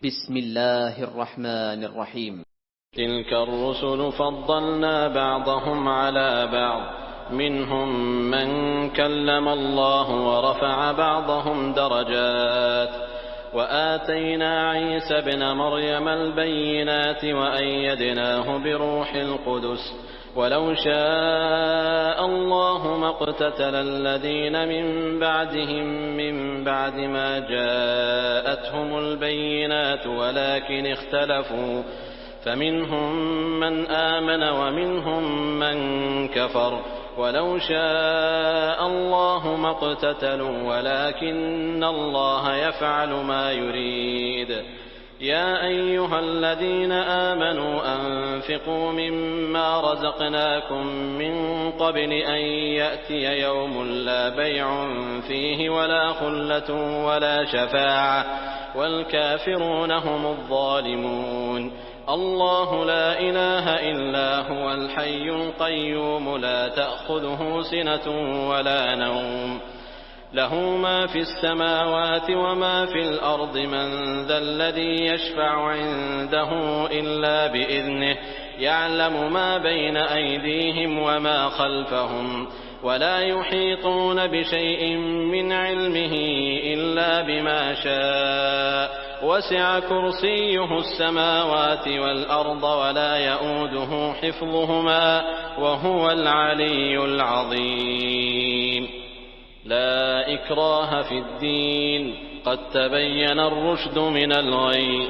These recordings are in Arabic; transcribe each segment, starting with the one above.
بسم الله الرحمن الرحيم. تلك الرسل فضلنا بعضهم على بعض، منهم من كلم الله ورفع بعضهم درجات، وآتينا عيسى ابن مريم البينات وأيدناه بروح القدس، ولو شاء الله ما اقتتل الذين من بعدهم من بعد ما جاءتهم البينات ولكن اختلفوا، فمنهم من آمن ومنهم من كفر، ولو شاء الله ما اقتتلوا ولكن الله يفعل ما يريد. يا أيها الذين آمنوا أنفقوا مما رزقناكم من قبل أن يأتي يوم لا بيع فيه ولا خلة ولا شفاعة والكافرون هم الظالمون. الله لا إله إلا هو الحي القيوم لا تأخذه سنة ولا نوم، له ما في السماوات وما في الأرض، من ذا الذي يشفع عنده إلا بإذنه، يعلم ما بين أيديهم وما خلفهم، ولا يحيطون بشيء من علمه إلا بما شاء، وسع كرسيه السماوات والأرض ولا يؤوده حفظهما وهو العلي العظيم. لا إكراه في الدين، قد تبين الرشد من الغي،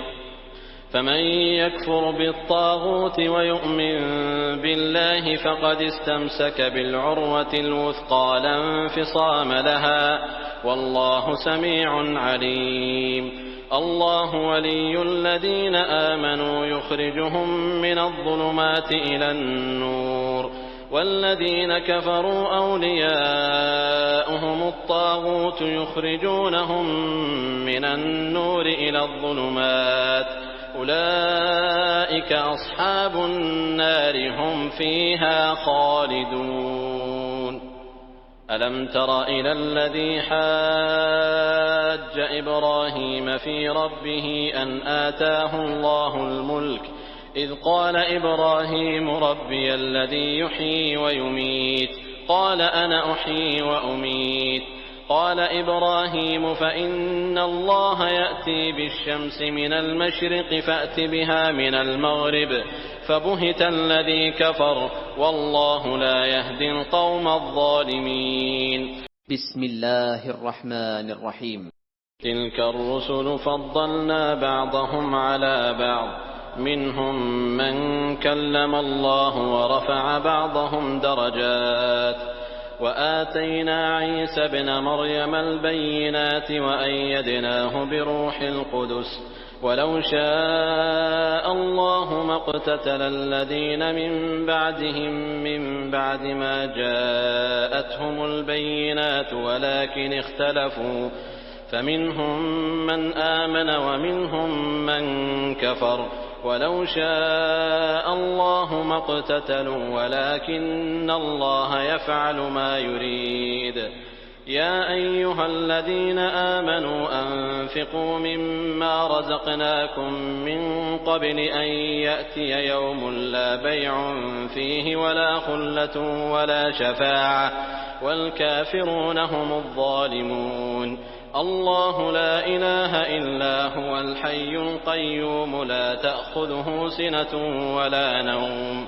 فمن يكفر بالطاغوت ويؤمن بالله فقد استمسك بالعروة الوثقى لا انفصام لها، والله سميع عليم. الله ولي الذين آمنوا يخرجهم من الظلمات إلى النور، والذين كفروا أولياؤهم الطاغوت يخرجونهم من النور إلى الظلمات، أولئك أصحاب النار هم فيها خالدون. ألم تر إلى الذي حاج إبراهيم في ربه أن آتاه الله الملك، إذ قال إبراهيم ربي الذي يحيي ويميت، قال أنا أحيي وأميت. قال إبراهيم فإن الله يأتي بالشمس من المشرق فأت بها من المغرب، فبهت الذي كفر، والله لا يهدي القوم الظالمين. بسم الله الرحمن الرحيم. تلك الرسل فضلنا بعضهم على بعض، منهم من كلم الله ورفع بعضهم درجات، وآتينا عيسى ابن مريم البينات وأيدناه بروح القدس، ولو شاء الله ما اقتتل الذين من بعدهم من بعد ما جاءتهم البينات ولكن اختلفوا، فمنهم من آمن ومنهم من كفر، ولو شاء الله ما اقتتلوا ولكن الله يفعل ما يريد. يا أيها الذين آمنوا أنفقوا مما رزقناكم من قبل أن يأتي يوم لا بيع فيه ولا خلة ولا شفاعة والكافرون هم الظالمون. الله لا إله إلا هو الحي القيوم لا تأخذه سنة ولا نوم،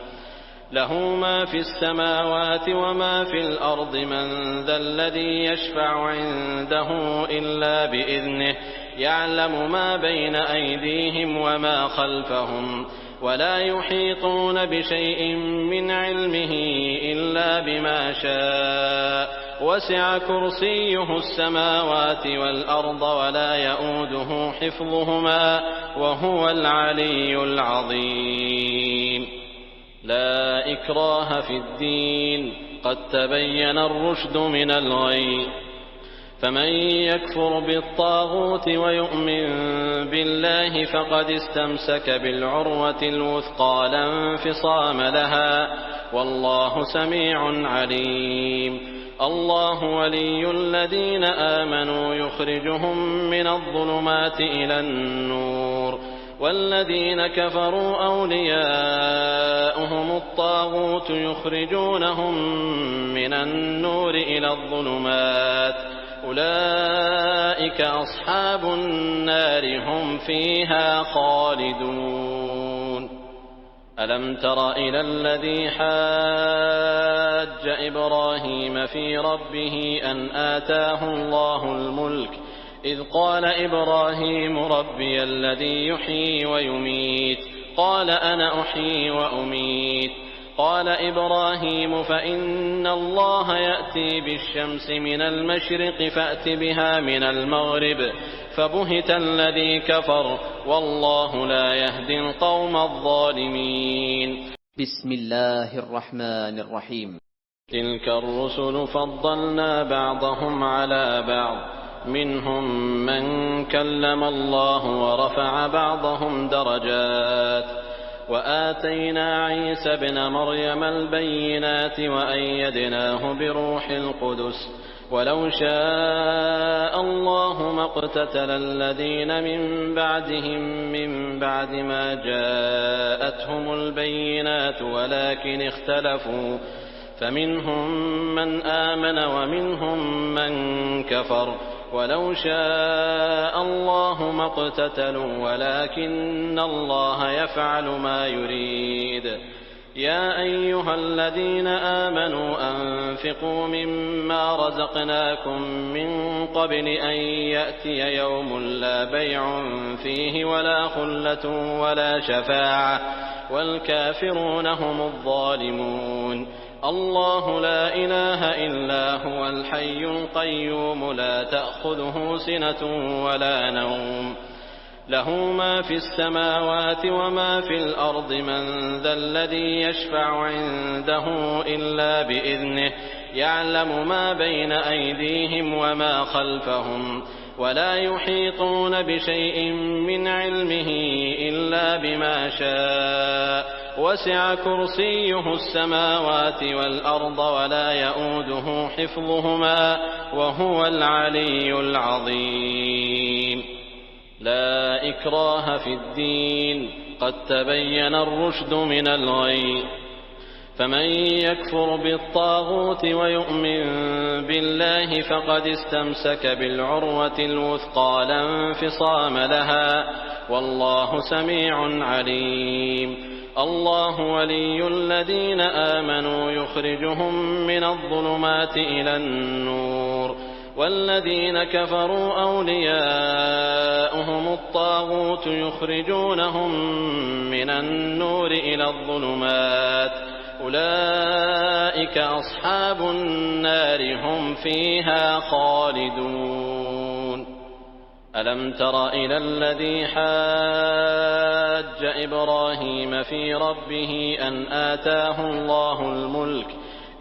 له ما في السماوات وما في الأرض، من ذا الذي يشفع عنده إلا بإذنه، يعلم ما بين أيديهم وما خلفهم، ولا يحيطون بشيء من علمه إلا بما شاء، وسع كرسيه السماوات والأرض ولا يؤوده حفظهما وهو العلي العظيم. لا إكراه في الدين، قد تبين الرشد من الغي، فمن يكفر بالطاغوت ويؤمن بالله فقد استمسك بالعروة الوثقى لا انفصام لها، والله سميع عليم. الله ولي الذين آمنوا يخرجهم من الظلمات إلى النور، والذين كفروا أولياؤهم الطاغوت يخرجونهم من النور إلى الظلمات أولئك أصحاب النار هم فيها خالدون ألم تر إلى الذي حاج إبراهيم في ربه أن آتاه الله الملك إذ قال إبراهيم ربي الذي يحيي ويميت قال أنا أحيي وأميت قال إبراهيم فإن الله يأتي بالشمس من المشرق فأت بها من المغرب فبهت الذي كفر والله لا يهدي القوم الظالمين. بسم الله الرحمن الرحيم. تلك الرسل فضلنا بعضهم على بعض منهم من كلم الله ورفع بعضهم درجات وآتينا عيسى ابن مريم البينات وأيدناه بروح القدس ولو شاء الله ما اقتتل الذين من بعدهم من بعد ما جاءتهم البينات ولكن اختلفوا فمنهم من آمن ومنهم من كفر ولو شاء الله ما اقتتلوا ولكن الله يفعل ما يريد. يا أيها الذين آمنوا أنفقوا مما رزقناكم من قبل أن يأتي يوم لا بيع فيه ولا خلة ولا شفاعة والكافرون هم الظالمون. الله لا إله إلا هو الحي القيوم لا تأخذه سنة ولا نوم له ما في السماوات وما في الأرض من ذا الذي يشفع عنده إلا بإذنه يعلم ما بين أيديهم وما خلفهم ولا يحيطون بشيء من علمه إلا بما شاء وسع كرسيه السماوات والأرض ولا يؤوده حفظهما وهو العلي العظيم. لا إكراه في الدين قد تبين الرشد من الغي فمن يكفر بالطاغوت ويؤمن بالله فقد استمسك بالعروة الوثقى لا انفصام لها والله سميع عليم. الله ولي الذين آمنوا يخرجهم من الظلمات إلى النور والذين كفروا أولياؤهم الطاغوت يخرجونهم من النور إلى الظلمات أولئك أصحاب النار هم فيها خالدون. ألم تر إلى الذي حاج إبراهيم في ربه أن آتاه الله الملك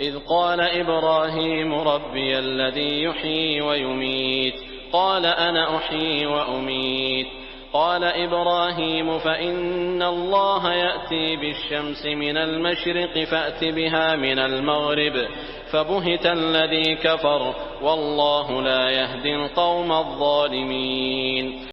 إذ قال إبراهيم ربي الذي يحيي ويميت قال أنا أحيي وأميت قال إبراهيم فإن الله يأتي بالشمس من المشرق فأت بها من المغرب فبهت الذي كفر والله لا يهدي القوم الظالمين.